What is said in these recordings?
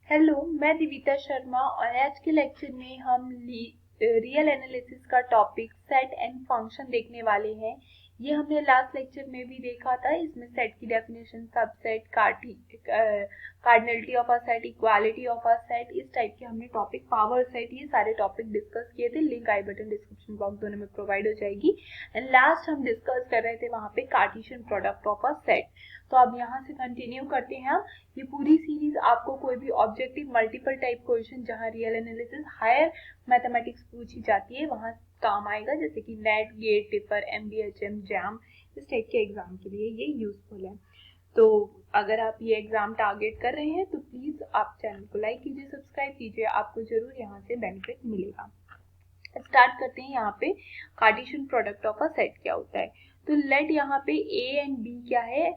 Hello, मैं दिविता शर्मा और आज के लेक्चर में हम रियल एनालिसिस का टॉपिक सेट एंड फंक्शन देखने वाले हैं। ये हमने लास्ट लेक्चर में भी देखा था। इसमें सेट की definition, subset, cardinality of a set, equality of a set, इस टाइप के हमने टॉपिक, पावर सेट, ये सारे टॉपिक डिस्कस किए थे। लिंक आई बटन डिस्क्रिप्शन बॉक्स दोनों में प्रोवाइड हो जाएगी। एंड लास्ट हम डिस्कस कर रहे थे वहाँ पे Cartesian product of a set. तो अब यहाँ से कंटिन्यू करते हैं हम। ये पूरी सीरीज आपको कोई भी ऑब्जेक्टिव मल्टीपल टाइप क्वेश्चन जहाँ रियल एनालिसिस हायर मैथमेटिक्स पूछी जाती है वहाँ काम आएगा, जैसे कि नेट, गेट, पेपर, एमबीएचएम, जैम, इस टाइप के एग्जाम के लिए ये यूजफुल है। तो अगर आप ये एग्जाम टारगेट कर रहे हैं तो प्लीज आप चैनल को लाइक कीजिए, सब्सक्राइब कीजिए, आपको जरूर यहाँ से बेनिफिट मिलेगा। स्टार्ट करते हैं। यहाँ पे Cartesian product of a set क्या होता है। तो लेट यहाँ पे ए एंड बी क्या है,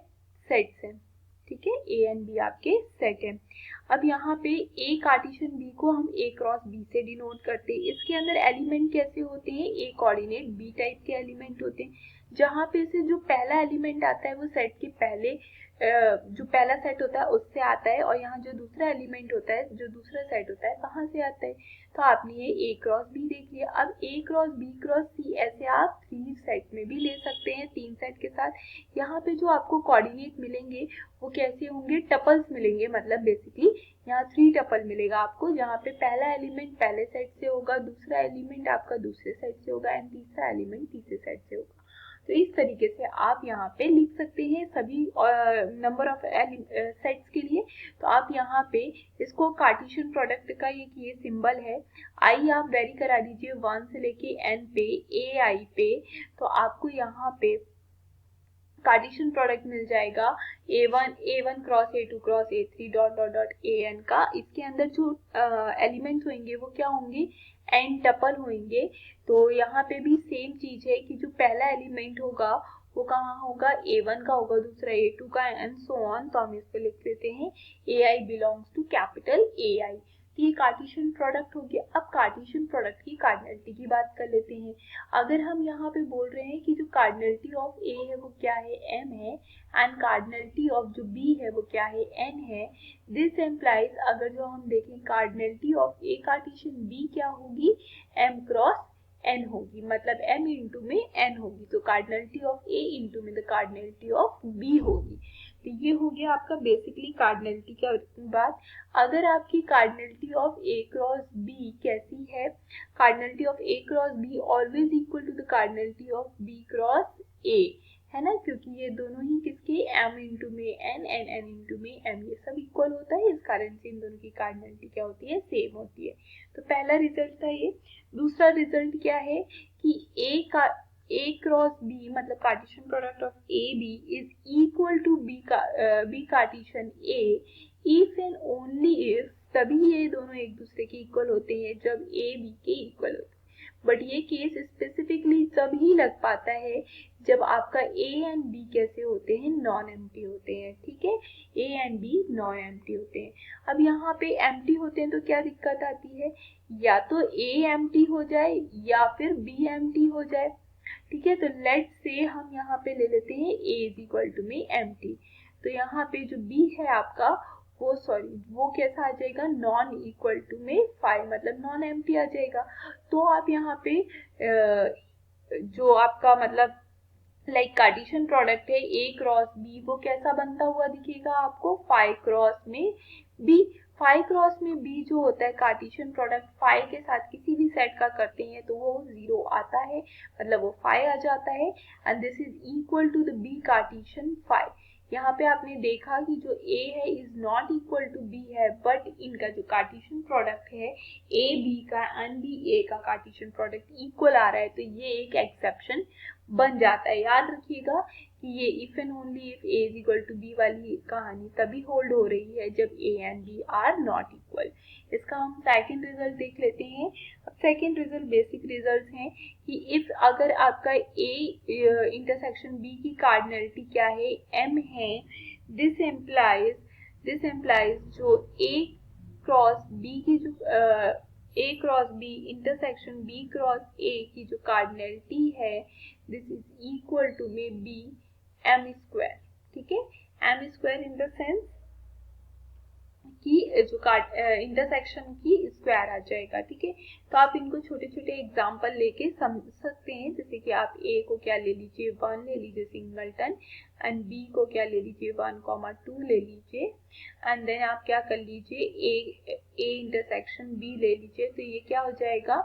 सेट्स है। ठीक है, ए एंड बी आपके सेट है। अब यहाँ पे ए कार्टेशियन बी को हम ए क्रॉस बी से डिनोट करते हैं। इसके अंदर एलिमेंट कैसे होते हैं, ए कोऑर्डिनेट बी टाइप के एलिमेंट होते हैं। जहाँ पे से जो पहला एलिमेंट आता है वो सेट के पहले जो पहला सेट होता है उससे आता है, और यहाँ जो दूसरा एलिमेंट होता है, जो दूसरा सेट होता है, कहाँ से आता है। तो आपने ये ए क्रॉस बी देख लिया। अब ए क्रॉस बी क्रॉस सी ऐसे आप 3 सेट में भी ले सकते हैं, 3 सेट के साथ। यहाँ पे जो आपको कोऑर्डिनेट मिलेंगे वो कैसे होंगे, टपल्स मिलेंगे। मतलब बेसिकली यहाँ 3 टपल मिलेगा आपको, जहाँ पे पहला एलिमेंट पहले सेट से होगा, दूसरा एलिमेंट आपका दूसरे सेट से होगा एंड तीसरा एलिमेंट तीसरे सेट से होगा। तो इस तरीके से आप यहाँ पे लिख सकते हैं सभी नंबर ऑफ सेट्स के लिए। तो आप यहाँ पे इसको कार्टेशियन प्रोडक्ट का ये सिंबल है। आई आप वेरी करा दीजिए 1 से लेके n पे, ए आई पे। तो आपको यहाँ पे कार्टेशियन प्रोडक्ट मिल जाएगा a1 cross a2 cross a3 dot dot dot an का। इसके अंदर जो एलिमेंट्स होंगे वो क्या होंगे, n टपल होंगे। तो यहाँ पे भी सेम चीज है कि जो पहला एलिमेंट होगा वो कहाँ होगा, a1 का होगा, दूसरा a2 का एंड सो ऑन। तो हम इस पे लिख देते हैं ai belongs to capital AI। तो ये कार्टेशियन प्रोडक्ट हो गया। अब कार्टेशियन प्रोडक्ट की कार्डिनलिटी की बात कर लेते हैं। अगर हम यहाँ पे बोल रहे हैं कि जो कार्डिनलिटी ऑफ ए है वो क्या है, m है, एंड कार्डिनलिटी ऑफ जो b है वो क्या है, n है। दिस एम्प्लाइज, अगर जो हम देखें cardinality of A Cartesian b क्या होगी, m क्रॉस n होगी, मतलब m इंटू में n होगी। तो कार्डिनलिटी ऑफ a इंटू में द कार्डिनलिटी ऑफ b होगी। तो ये हो गया आपका बेसिकली कार्डिनलिटी का बात। अगर आपकी cardinality of A cross B कैसी है, cardinality of A cross B always equal to the cardinality of B cross A, है ना, क्योंकि ये दोनों ही किसके, m इंटू में n एंड n इंटू में m, ये सब इक्वल होता है। इस कारण से इन दोनों की कार्डिनलिटी क्या होती है, सेम होती है। तो पहला रिजल्ट था ये। दूसरा रिजल्ट क्या है कि a क्रॉस b मतलब Cartesian product of A B is equal to B Cartesian a if and only if, तभी ये दोनों एक दूसरे के इक्वल होते हैं जब a b के इक्वल होते हैं। बट ये केस स्पेसिफिकली तभी लग पाता है जब आपका a एंड b कैसे होते हैं, नॉन एम्प्टी होते हैं। ठीक है, a and b non empty होते हैं। अब यहाँ पे एम्प्टी होते हैं तो क्या दिक्कत आती है, या तो a एम्प्टी हो जाए या फिर b एम्प्टी हो जाए। ठीक है, तो लेट से हम यहाँ पे ले लेते हैं a इज इक्वल टू में एम्प्टी। तो यहाँ पे जो b है आपका वो कैसा आ जाएगा, नॉन इक्वल टू में 5, मतलब नॉन एम्प्टी आ जाएगा। तो आप यहाँ पे जो आपका मतलब लाइक कार्टेशियन प्रोडक्ट है a क्रॉस b, वो कैसा बनता हुआ दिखेगा आपको, 5 क्रॉस में b। 5 क्रॉस में b जो होता है कार्टेशियन प्रोडक्ट 5 के साथ किसी भी सेट का करते हैं तो वो 0 आता है, मतलब वो 5 आ जाता है। And this is equal to the b cartesian 5। यहाँ पे आपने देखा कि जो a है is not equal to b है, बट इनका जो कार्टेशियन प्रोडक्ट है a b का एंड b a का कार्टेशियन प्रोडक्ट इक्वल आ रहा है, तो ये एक एक्सेप्शन बन जाता है। याद रखिएगा कि ये if and only if a is equal to b वाली कहानी तभी होल्ड हो रही है जब a and b are not equal. इसका हम सेकंड रिजल्ट देख लेते हैं। अब सेकंड रिजल्ट बेसिक रिजल्ट हैं कि इफ अगर आपका a इंटरसेक्शन b की कार्डिनलिटी क्या है, m है, दिस एम्प्लाइज जो a क्रॉस b की जो a cross b intersection b cross a की जो कार्डिनलिटी है, दिस इज इक्वल टू में b m स्क्वायर। ठीक है, m square in the sense की जो इंटरसेक्शन की स्क्वायर आ जाएगा। ठीक है, तो आप इनको छोटे छोटे एग्जाम्पल लेके समझ सकते हैं। जैसे कि आप ए को क्या ले लीजिए, 1 ले लीजिए सिंगलटन, एंड बी को क्या ले लीजिए, 1,2 ले लीजिए, एंड देन आप क्या कर लीजिए, ए इंटरसेक्शन बी ले लीजिए। तो ये क्या हो जाएगा,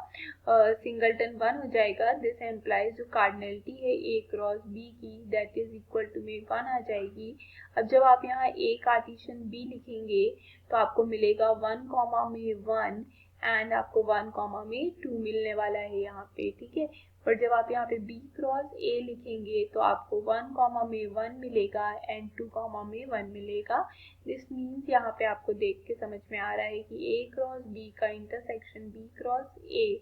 सिंगलटन 1 हो जाएगा। दिस एम्प्लाइज जो कार्डिनलिटी है ए क्रॉस बी की, दैट इज इक्वल टू में 1 आ जाएगी। अब जब आप यहाँ ए कार्टेशियन बी लिखेंगे तो आपको मिलेगा 1 कॉमा में 1 एंड आपको 1 कॉमा में 2 मिलने वाला है यहाँ पे। ठीक है, पर जब आप यहाँ पे बी क्रॉस ए लिखेंगे तो आपको 1 कॉमा में 1 मिलेगा एंड 2 कॉमा में 1 मिलेगा। दिस मीन्स यहाँ पे आपको देख के समझ में आ रहा है कि ए क्रॉस बी का इंटरसेक्शन बी क्रॉस ए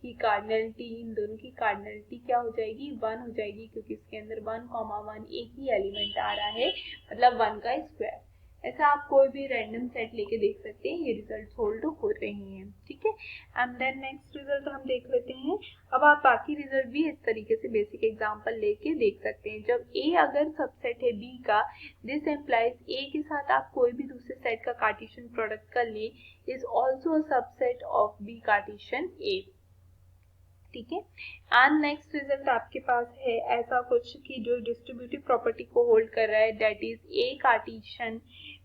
की कार्डिनलिटी, इन दोनों की कार्डिनलिटी क्या हो जाएगी, 1 हो जाएगी, क्योंकि इसके अंदर 1 कॉमा 1 एक ही एलिमेंट आ रहा है, मतलब 1 का स्क्वायर। ऐसा आप कोई भी रैंडम सेट लेके देख सकते हैं, ये रिजल्ट होल्ड हो रहे हैं। ठीक है, एंड देन नेक्स्ट रिजल्ट हम देख लेते हैं। अब आप बाकी रिजल्ट भी इस तरीके से बेसिक एग्जांपल लेके देख सकते हैं। जब ए अगर सबसेट है बी का, दिस एम्प्लाइज ए के साथ आप कोई भी दूसरे सेट का कार्टेशियन प्रोडक्ट कर ले, is also a subset of B Cartesian A. ठीक है, एंड नेक्स्ट रिजल्ट आपके पास है ऐसा कुछ कि जो डिस्ट्रीब्यूटिव प्रॉपर्टी को होल्ड कर रहा है, that is A Cartesian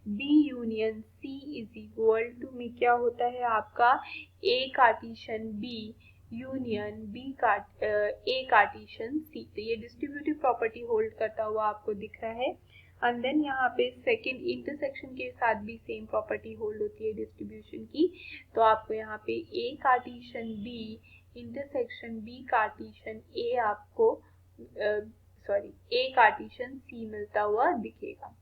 B union C is equal to में क्या होता है आपका, A Cartesian B union A Cartesian C. तो ये डिस्ट्रीब्यूटिव प्रॉपर्टी होल्ड करता हुआ आपको दिख रहा है। एंड देन यहाँ पे सेकेंड इंटरसेक्शन के साथ भी सेम प्रॉपर्टी होल्ड होती है डिस्ट्रीब्यूशन की। तो आपको यहाँ पे A Cartesian B intersection B Cartesian A आपको ए कार्टेशियन सी मिलता हुआ दिखेगा।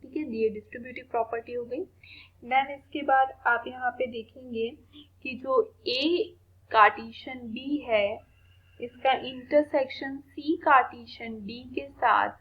ठीक है, ये डिस्ट्रीब्यूटिव प्रॉपर्टी हो गई। देन इसके बाद आप यहाँ पे देखेंगे कि जो ए कार्टेशियन बी है, इसका इंटरसेक्शन सी कार्टेशियन डी के साथ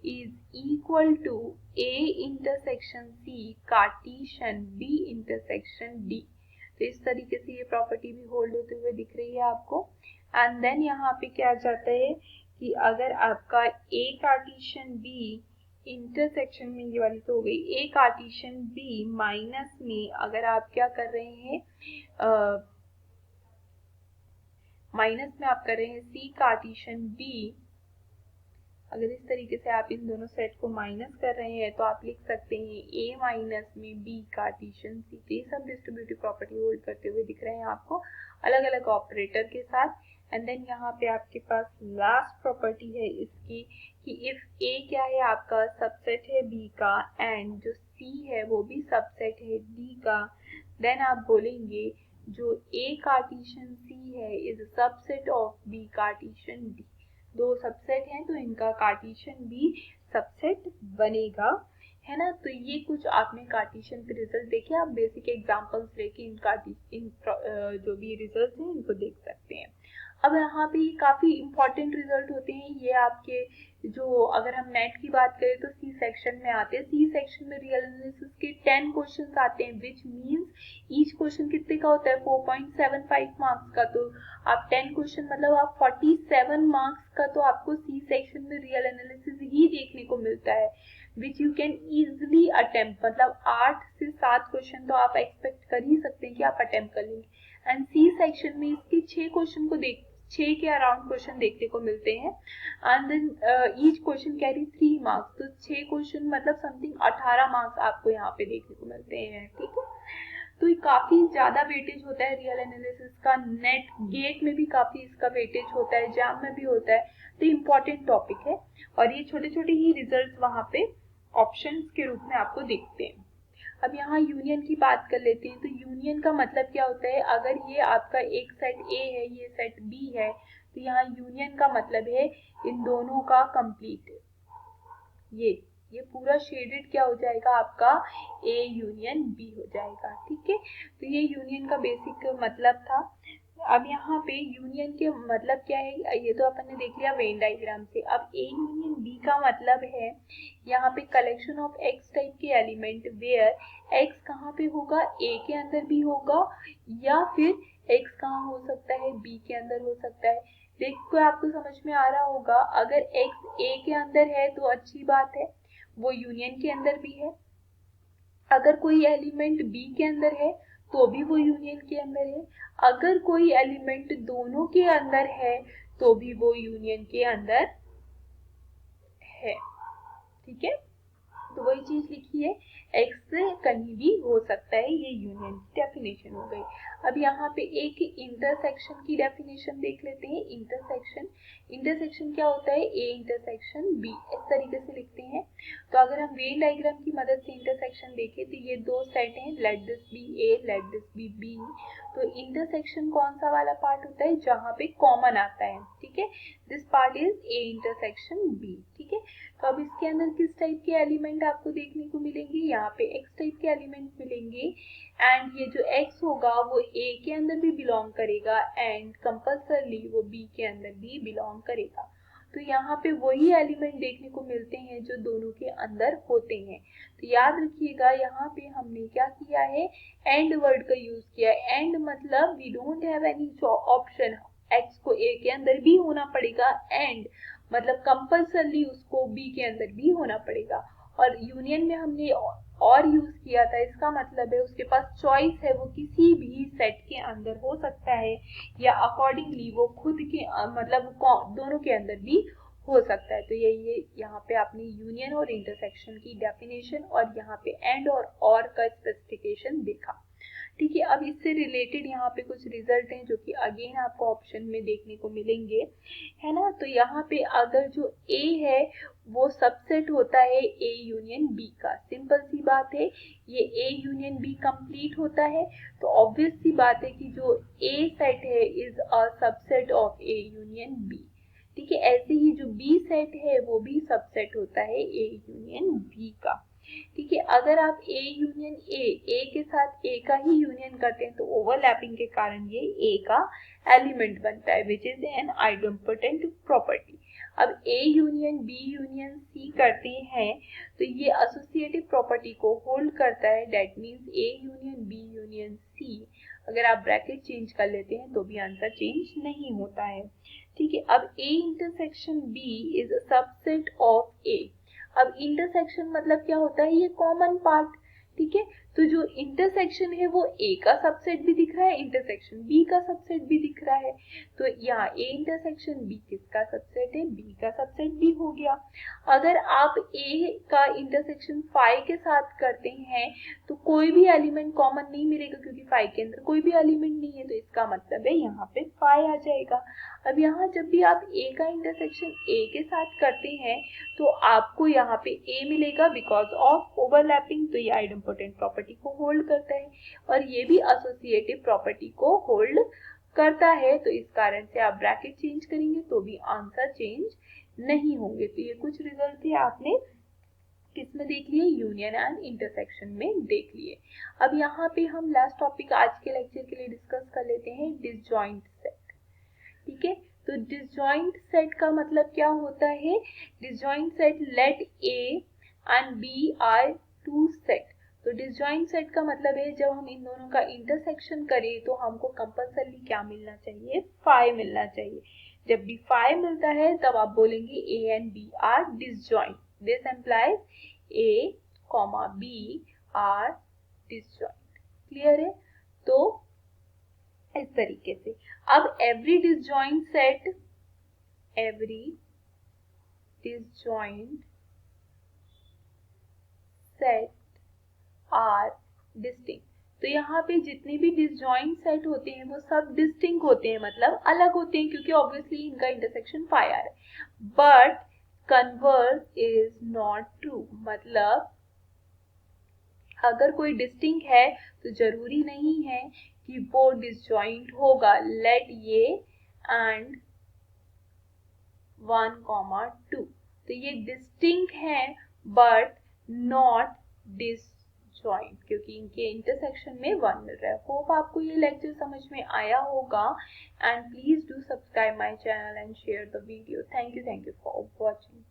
is equal to A intersection C cartesian B intersection D. तो इस तरीके से ये प्रॉपर्टी भी होल्ड होते हुए दिख रही है आपको। एंड देन यहाँ पे क्या जाता है कि अगर आपका ए कार्टेशियन बी इंटरसेक्शन में, ये वाली तो हो गई, ए कार्टेशियन बी माइनस में अगर आप क्या कर रहे हैं, माइनस में आप कर रहे हैं सी कार्टेशियन बी, अगर इस तरीके से आप इन दोनों सेट को माइनस कर रहे हैं तो आप लिख सकते हैं ए माइनस में बी कार्टेशियन सी। तो ये सब डिस्ट्रीब्यूटिव प्रॉपर्टी होल्ड करते हुए दिख रहे हैं आपको अलग अलग ऑपरेटर के साथ। एंड देन यहाँ पे आपके पास लास्ट प्रॉपर्टी है इसकी कि इफ ए क्या है आपका, सबसेट है बी का, एंड जो सी है वो भी सबसेट है डी का, देन आप बोलेंगे जो ए कार्टेशियन सी है is subset of B cartesian D. दो सबसेट हैं तो इनका कार्टेशियन भी सबसेट बनेगा, है ना। तो ये कुछ आपने कार्टेशियन के रिजल्ट देखे, आप बेसिक एग्जांपल्स लेके इन जो भी रिजल्ट हैं इनको देख सकते हैं। अब यहाँ पे काफी इंपॉर्टेंट रिजल्ट होते हैं ये आपके, जो अगर हम नेट की बात करें तो सी सेक्शन में आते हैं। सी सेक्शन में रियल एनालिसिस के 10 क्वेश्चंस आते हैं, विच मींस ईच क्वेश्चन कितने का होता है, 4.75 मार्क्स का। तो आप 10 क्वेश्चन मतलब आप 47 मार्क्स का तो आपको सी सेक्शन में रियल एनालिसिस ही देखने को मिलता है, which you can easily attempt. मतलब 8 से 7 क्वेश्चन तो आप एक्सपेक्ट कर ही सकते हैं कि आप अटेम्प्ट कर लेंगे। एंड सी सेक्शन में इसके 6 क्वेश्चन को 6 के अराउंड क्वेश्चन देखने को मिलते हैं। And then each question carry 3 marks, तो 6 क्वेश्चन मतलब समथिंग 18 मार्क्स आपको यहाँ पे देखने को मिलते हैं। ठीक है, तो ये काफी ज्यादा वेटेज होता है रियल एनालिसिस का। नेट गेट में भी काफी इसका वेटेज होता है, एग्जाम में भी होता है, तो इम्पोर्टेंट टॉपिक है। और ये छोटे छोटे ही रिजल्ट वहाँ पे ऑप्शंस के रूप में आपको दिखते हैं। अब यहाँ यूनियन की बात कर लेते हैं। तो यूनियन का मतलब क्या होता है, अगर ये आपका एक सेट ए है, ये सेट बी है, तो यहाँ यूनियन का मतलब है इन दोनों का कंप्लीट। ये पूरा शेडेड क्या हो जाएगा आपका, ए यूनियन बी हो जाएगा। ठीक है, तो ये यूनियन का बेसिक मतलब था। अब यहाँ पे यूनियन के मतलब क्या है, ये तो अपन ने देख लिया वेन डायग्राम से। अब ए यूनियन बी का मतलब है यहाँ पे कलेक्शन ऑफ एक्स टाइप के एलिमेंट वेयर एक्स कहाँ पे होगा, ए के अंदर भी होगा, या फिर एक्स कहाँ हो सकता है, बी के अंदर हो सकता है। देखो आपको समझ में आ रहा होगा, अगर एक्स ए के अंदर है तो अच्छी बात है, वो यूनियन के अंदर भी है। अगर कोई एलिमेंट बी के अंदर है तो भी वो यूनियन के अंदर है, अगर कोई एलिमेंट दोनों के अंदर है तो भी वो यूनियन के अंदर है। ठीक है, तो वही चीज लिखी है, एक्स कहीं भी हो सकता है, ये यूनियन की डेफिनेशन हो गई। अब यहाँ पे एक इंटरसेक्शन की डेफिनेशन देख लेते हैं। इंटरसेक्शन क्या होता है, ए इंटरसेक्शन बी, इस तरीके से लिखते हैं। तो अगर हम वेन डायग्राम की मदद से इंटरसेक्शन देखें तो ये दो सेट हैं, let this be A, let this be B. तो इंटरसेक्शन कौन सा वाला पार्ट होता है, जहाँ पे कॉमन आता है। ठीक है, this part is A intersection B. ठीक है, तो अब इसके अंदर किस टाइप के एलिमेंट आपको देखने को मिलेंगे, यहाँ पे एक्स टाइप के एलिमेंट मिलेंगे, एंड ये जो एक्स होगा वो ए के अंदर भी बिलोंग करेगा एंड कंपल्सरली वो बी के अंदर भी बिलोंग करेगा। तो यहाँ पे वही एलिमेंट देखने को मिलते हैं जो दोनों के अंदर होते हैं। तो याद रखिएगा, यहाँ पे हमने क्या किया है, एंड वर्ड का यूज किया है। एंड मतलब we don't have any option, X को ए के अंदर भी होना पड़ेगा, एंड मतलब कंपल्सरली उसको बी के अंदर भी होना पड़ेगा। और यूनियन में हमने और यूज किया था, इसका मतलब है उसके पास चॉइस है, वो किसी भी सेट के अंदर हो सकता है या अकॉर्डिंगली वो खुद के मतलब दोनों के अंदर भी हो सकता है। तो ये यहाँ पे आपने यूनियन और इंटरसेक्शन की डेफिनेशन और यहाँ पे एंड और का स्पेसिफिकेशन देखा। ठीक है, अब इससे रिलेटेड यहाँ पे कुछ रिजल्ट हैं जो कि अगेन आपको ऑप्शन में देखने को मिलेंगे, है ना। तो यहाँ पे अगर जो ए है वो सबसेट होता है ए यूनियन बी का, सिंपल सी बात है, ये ए यूनियन बी कंप्लीट होता है, तो ऑब्वियस सी बात है कि जो ए सेट है is a subset of A union B. ठीक है, ऐसे ही जो बी सेट है वो भी सबसेट होता है ए यूनियन बी का। ठीक है, अगर आप ए यूनियन ए के साथ ए का ही यूनियन करते हैं तो ओवरलैपिंग के कारण ये ए का एलिमेंट बनता है, which is an identity property. अब A union B union C करते हैं तो ये एसोसिएटिव प्रॉपर्टी को होल्ड करता है, that means A union B union C. अगर आप ब्रैकेट चेंज कर लेते हैं तो भी आंसर चेंज नहीं होता है। ठीक है, अब A intersection B is a subset of A. अब इंटरसेक्शन मतलब क्या होता है, ये कॉमन पार्ट। ठीक है, तो जो इंटरसेक्शन है वो ए का सबसेट भी दिख रहा है, इंटरसेक्शन बी का सबसेट भी दिख रहा है। तो यहाँ ए इंटरसेक्शन बी किसका सबसेट है, बी का सबसेट भी हो गया। अगर आप ए का इंटरसेक्शन फाई के साथ करते हैं तो कोई भी एलिमेंट कॉमन नहीं मिलेगा, क्योंकि फाई के अंदर कोई भी एलिमेंट नहीं है, तो इसका मतलब है यहाँ पे फाई आ जाएगा। अब यहाँ जब भी आप ए का इंटरसेक्शन ए के साथ करते हैं तो आपको यहाँ पे ए मिलेगा बिकॉज ऑफ ओवरलैपिंग, तो ये आइडेंटिटी प्रॉपर्टी को होल्ड करता है और ये भी एसोसिएटिव प्रॉपर्टी को होल्ड करता है। तो इस कारण से आप ब्रैकेट चेंज करेंगे तो भी आंसर चेंज नहीं होंगे। तो ये कुछ रिजल्ट थे, आपने किसमें देख लिए, यूनियन एंड इंटरसेक्शन में देख लिए। अब यहाँ पे हम लास्ट टॉपिक आज के लेक्चर के लिए डिस्कस कर लेते हैं, डिसजॉइंट सेट। ठीक है, तो डिसजॉइंट सेट का मतलब क्या होता है, disjoint set let A and B are two set. तो डिसजॉइंट सेट का मतलब है जब हम इन दोनों का इंटरसेक्शन करें तो हमको कंपल्सरली क्या मिलना चाहिए, फाई मिलना चाहिए। जब भी फाई मिलता है तब आप बोलेंगे A and B are disjoint, this implies A comma B are disjoint. Clear है, तो इस तरीके से अब every disjoint set are distinct. तो यहाँ पे जितने भी डिसजॉइंट सेट होते हैं वो सब डिस्टिंक्ट होते हैं, मतलब अलग होते हैं, क्योंकि ऑब्वियसली इनका इंटरसेक्शन फाई आ रहा है। But converse is not true, मतलब अगर कोई डिस्टिंक्ट है तो जरूरी नहीं है कि वो डिसजॉइंट होगा। लेट ये एंड 1,2, तो ये डिस्टिंक्ट है बट नॉट डिसजॉइंट, क्योंकि इनके इंटरसेक्शन में 1 मिल रहा है। होप आपको ये लेक्चर समझ में आया होगा, and please do subscribe my channel and share the video. Thank you for watching.